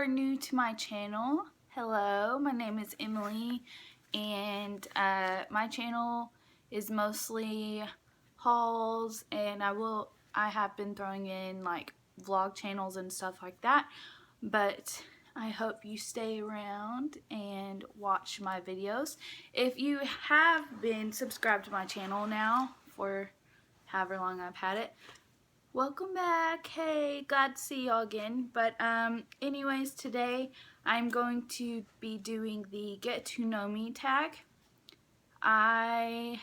are new to my channel, hello, my name is Emily, and my channel is mostly hauls, and I have been throwing in like vlog channels and stuff like that, but I hope you stay around and watch my videos. If you have been subscribed to my channel now for however long I've had it, welcome back. Hey, glad to see y'all again. But anyways, today I'm going to be doing the get to know me tag. I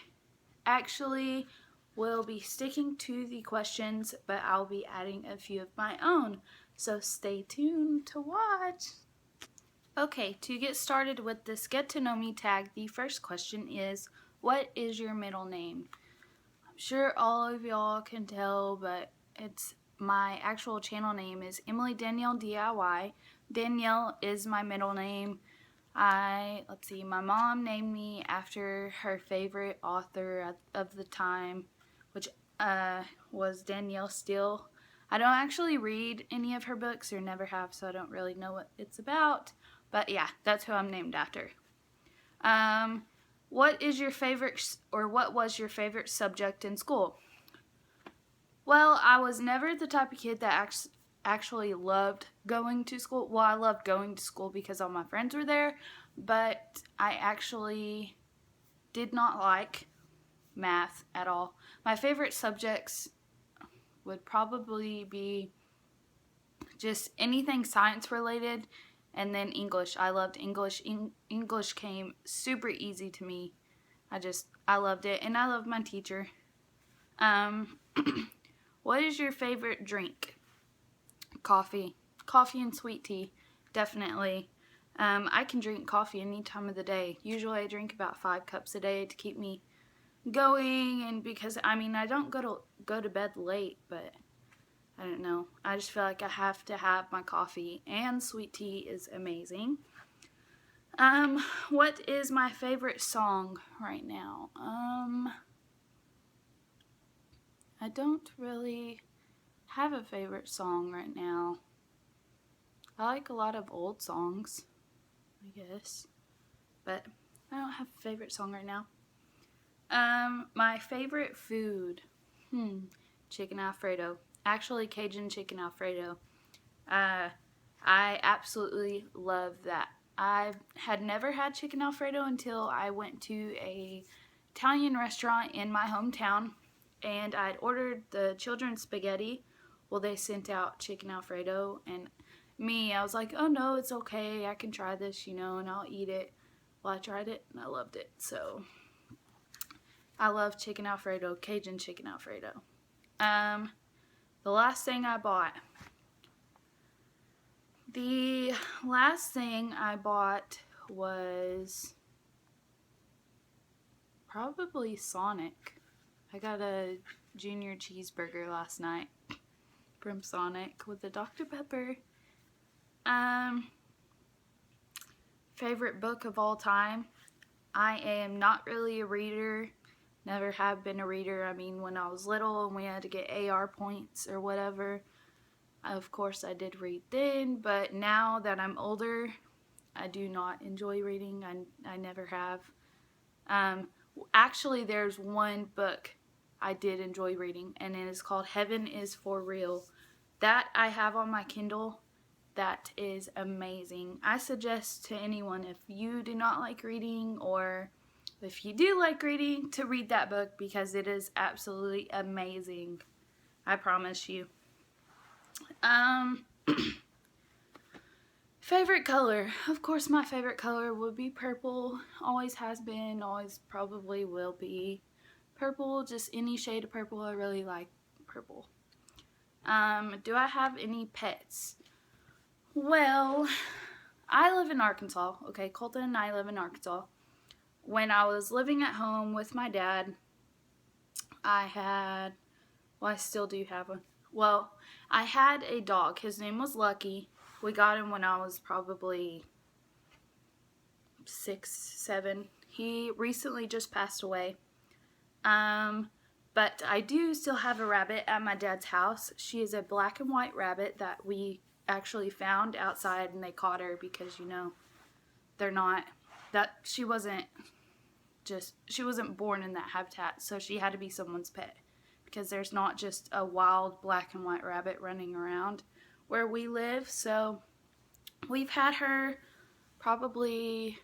actually will be sticking to the questions, but I'll be adding a few of my own, so stay tuned to watch. Okay, to get started with this get to know me tag, the first question is, what is your middle name? I'm sure all of y'all can tell, but it's my actual channel name is EmileeDanielleDIY. Danielle is my middle name. My mom named me after her favorite author of the time, which was Danielle Steele. I don't actually read any of her books, or never have, so I don't really know what it's about. But yeah, that's who I'm named after. What is your favorite, or what was your favorite subject in school? Well, I was never the type of kid that actually loved going to school. Well, I loved going to school because all my friends were there, but I actually did not like math at all. My favorite subjects would probably be just anything science related, and then English. I loved English. English came super easy to me. I loved it, and I loved my teacher. What is your favorite drink? Coffee. Coffee and sweet tea, definitely. I can drink coffee any time of the day. Usually I drink about 5 cups a day to keep me going, and because I don't go to bed late, but I don't know. I just feel like I have to have my coffee, and sweet tea is amazing. What is my favorite song right now? I don't really have a favorite song right now. I like a lot of old songs, I guess, but I don't have a favorite song right now. My favorite food, chicken Alfredo. Actually, Cajun chicken Alfredo. I absolutely love that. I had never had chicken Alfredo until I went to a Italian restaurant in my hometown, and I'd ordered the children's spaghetti. Well, they sent out chicken Alfredo, and I was like, oh no, it's okay, I can try this, and I'll eat it. Well, I tried it, and I loved it, so I love chicken Alfredo, Cajun chicken Alfredo. The last thing I bought. The last thing I bought was probably Sonic. I got a junior cheeseburger last night from Sonic with a Dr. Pepper. Favorite book of all time? I am not really a reader. Never have been a reader. When I was little and we had to get AR points or whatever, of course I did read then, but now that I'm older, I do not enjoy reading. I never have. Actually, there's one book I did enjoy reading, and it is called Heaven is for Real. That I have on my Kindle. That is amazing. I suggest to anyone, if you do not like reading, or if you do like reading, to read that book, because it is absolutely amazing. I promise you. Favorite color? Of course, my favorite color would be purple. Always has been, always probably will be. Purple, just any shade of purple. I really like purple. Do I have any pets? Well, I live in Arkansas. Okay, Colton and I live in Arkansas. When I was living at home with my dad, I still do have one. Well, I had a dog. His name was Lucky. We got him when I was probably 6, 7. He recently just passed away. But I do still have a rabbit at my dad's house. She is a black and white rabbit that we actually found outside, and they caught her because, you know, they're not, that she wasn't born in that habitat, so she had to be someone's pet, because there's not just a wild black and white rabbit running around where we live. So we've had her probably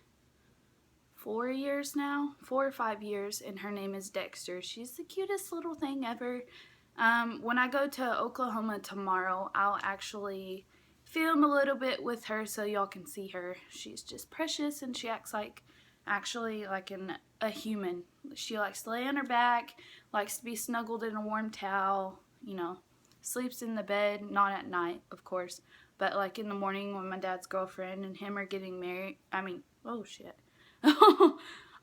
4 years now, 4 or 5 years, and her name is Dexter. She's the cutest little thing ever. When I go to Oklahoma tomorrow, I'll actually film a little bit with her so y'all can see her. She's just precious, and she acts like a human. She likes to lay on her back, likes to be snuggled in a warm towel, you know, sleeps in the bed, not at night, of course, but like in the morning when my dad's girlfriend and him are getting married,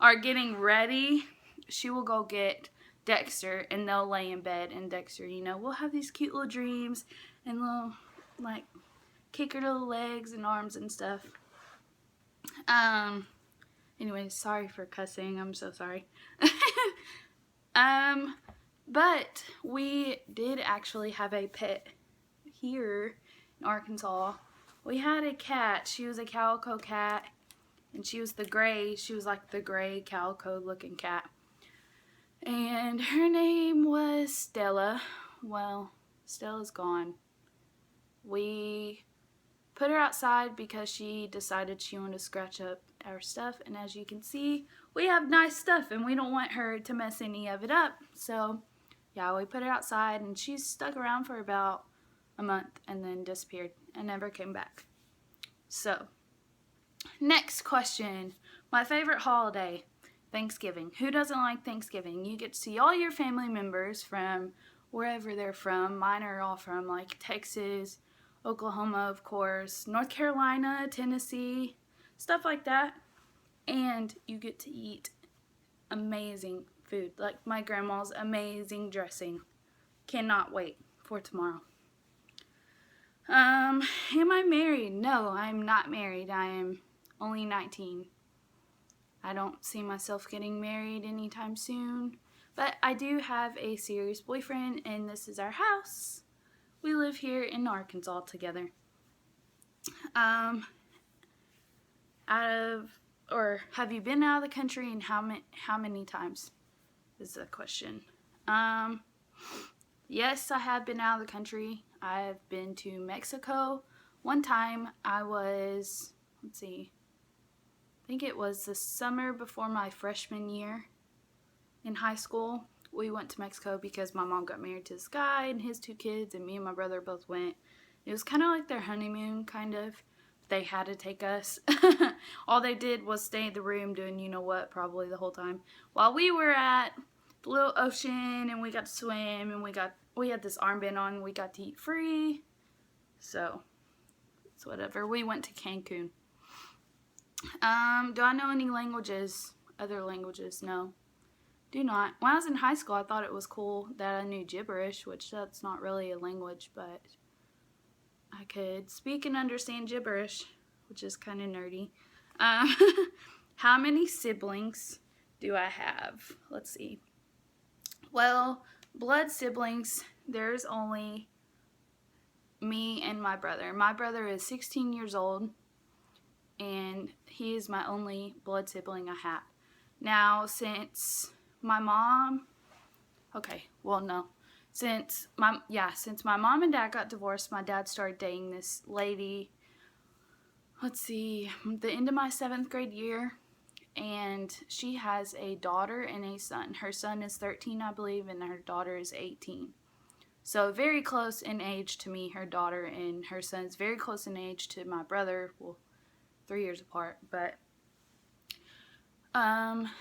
are getting ready, she will go get Dexter and they'll lay in bed, and Dexter, you know, will have these cute little dreams and they'll like kick her little legs and arms and stuff. Anyway, sorry for cussing. I'm so sorry. But we did actually have a pet here in Arkansas. We had a cat. She was a calico cat, and she was like the gray calico looking cat. And her name was Stella. Well, Stella's gone. We put her outside because she decided she wanted to scratch up our stuff, and as you can see, we have nice stuff and we don't want her to mess any of it up. So yeah, we put her outside, and she stuck around for about a month and then disappeared and never came back. So next question, my favorite holiday, Thanksgiving. Who doesn't like Thanksgiving? You get to see all your family members from wherever they're from. Mine are all from like Texas, Oklahoma, of course, North Carolina, Tennessee, stuff like that. And you get to eat amazing food, like my grandma's amazing dressing. Cannot wait for tomorrow. Am I married? No, I'm not married. I am only 19. I don't see myself getting married anytime soon, but I do have a serious boyfriend, and this is our house. We live here in Arkansas together. Have you been out of the country, and how many times is the question. Yes, I have been out of the country. I've been to Mexico. One time I was, I think it was the summer before my freshman year in high school. We went to Mexico because my mom got married to this guy and his 2 kids, and me and my brother both went. It was kind of like their honeymoon, kind of. They had to take us. All they did was stay in the room doing you know what probably the whole time, while we were at the little ocean, and we got to swim, and we had this armband on, and we got to eat free. So it's whatever. We went to Cancun. Do I know any languages? Other languages? No, do not. When I was in high school, I thought it was cool that I knew gibberish, which that's not really a language, but I could speak and understand gibberish, which is kind of nerdy. How many siblings do I have? Let's see. Well, blood siblings, there's only me and my brother. My brother is 16 years old, and he is my only blood sibling I have. Now, since my mom and dad got divorced, my dad started dating this lady, the end of my 7th grade year, and she has a daughter and a son. Her son is 13, I believe, and her daughter is 18. So very close in age to me, her daughter, and her son is very close in age to my brother, well, 3 years apart, but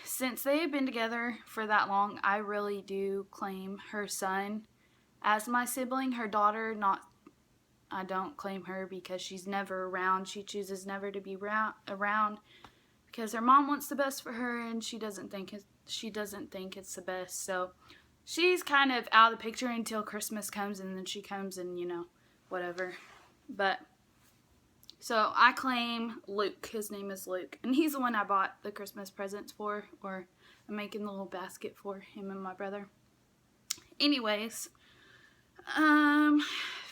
since they have been together for that long, I really do claim her son as my sibling. Her daughter, I don't claim her because she's never around. She chooses never to be around because her mom wants the best for her, and she doesn't think it's the best. So she's kind of out of the picture until Christmas comes, and then she comes, and whatever. But so I claim Luke. His name is Luke, and he's the one I bought the Christmas presents for, or I'm making the little basket for him and my brother. Anyways,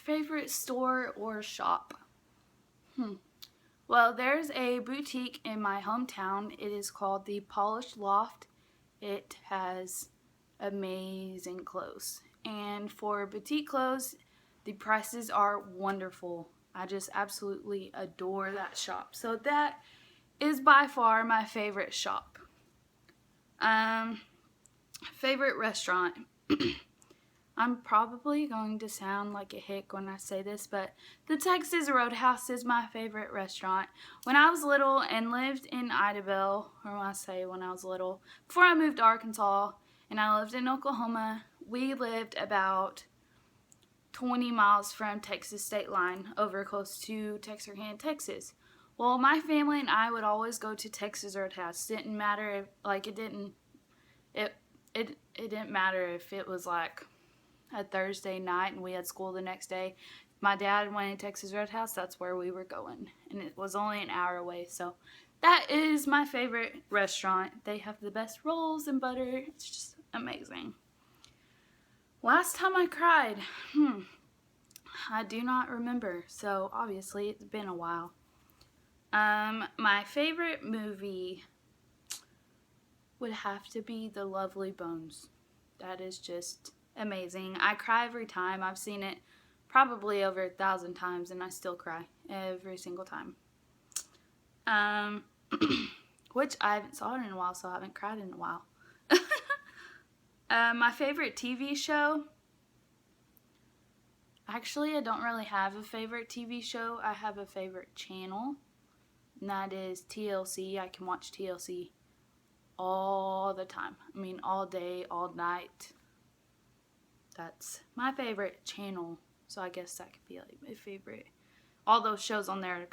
favorite store or shop? Well, there's a boutique in my hometown. It is called the Polished Loft. It has amazing clothes. And for boutique clothes, the prices are wonderful. I just absolutely adore that shop. So that is by far my favorite shop. Favorite restaurant. I'm probably going to sound like a hick when I say this, but the Texas Roadhouse is my favorite restaurant. When I was little and lived in Idabel, or when I say when I was little, before I moved to Arkansas and I lived in Oklahoma, we lived about 20 miles from Texas state line over close to Texarkana, Texas. Well, my family and I would always go to Texas Roadhouse. Didn't matter if, like, it didn't matter if it was like a Thursday night and we had school the next day. If my dad went to Texas Roadhouse, that's where we were going. And it was only an hour away. So that is my favorite restaurant. They have the best rolls and butter. It's just amazing. Last time I cried, I do not remember. So obviously it's been a while. My favorite movie would have to be The Lovely Bones. That is just amazing. I cry every time. I've seen it probably over 1,000 times and I still cry every single time. Which I haven't saw it in a while, so I haven't cried in a while. My favorite TV show. Actually, I don't really have a favorite TV show. I have a favorite channel, and that is TLC. I can watch TLC all the time. I mean, all day, all night. That's my favorite channel. So I guess that could be like my favorite. All those shows on there